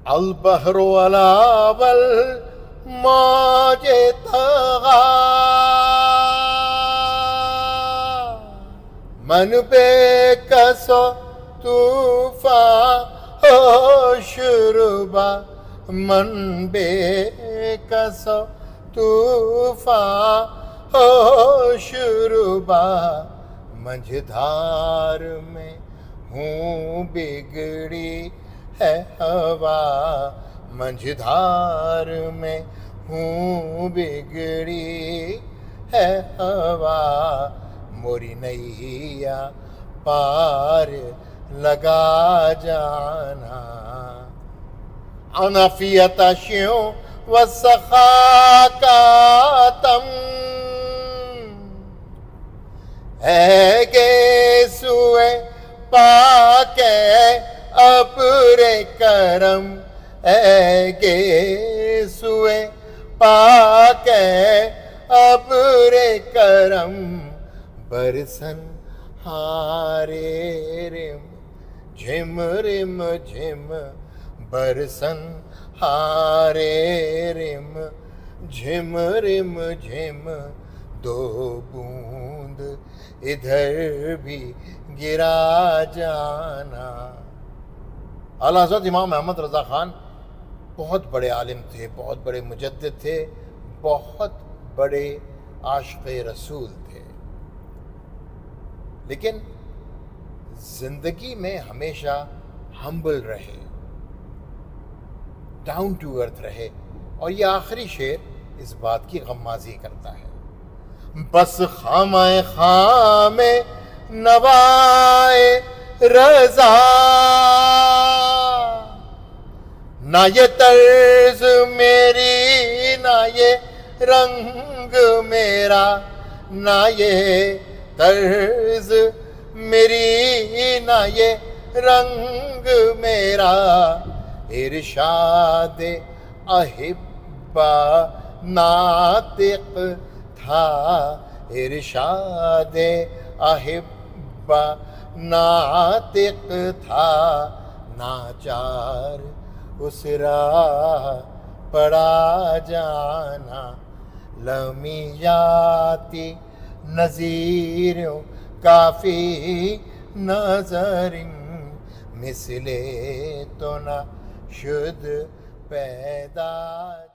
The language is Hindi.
अलबहरो अलावल मौजे तगा मन बेकसो तूफा हो शुरुबा मन बेकसो तूफा हो शुरुबा मझधार में हूँ बिगड़ी है हवा मझधार में हूँ बिगड़ी है हवा मोरी नैया पार लगा जाना अनफियता श्यों व सखा का तम है गे सुए पाके अपरे करम है गे सुए पाके अपरे करम बरसन हारे रिम झिम रिम झिम बरसन हारे रिम झिम रिम झिम दो बूंद इधर भी गिरा जाना। आला हज़रत इमाम अहमद रज़ा ख़ान बहुत बड़े आलिम थे, बहुत बड़े मुजद्दिद थे, बहुत बड़े आशिक़े रसूल थे, लेकिन जिंदगी में हमेशा हम्बल रहे, डाउन टू अर्थ रहे। और ये आखिरी शेर इस बात की गम्माज़ी करता है। बस खामे खामे नवाए रज़ा ना ये तर्ज मेरी ना ये रंग मेरा ना ये तर्ज मेरी ना ये रंग मेरा इरशाद अहिब्बा नातिक था इरशाद अहिब्बा नातिक था नाचार उस राह पड़ा जाना लमियाती नज़ीरों काफ़ी नज़रिन मिसले तो न शुद पैदा।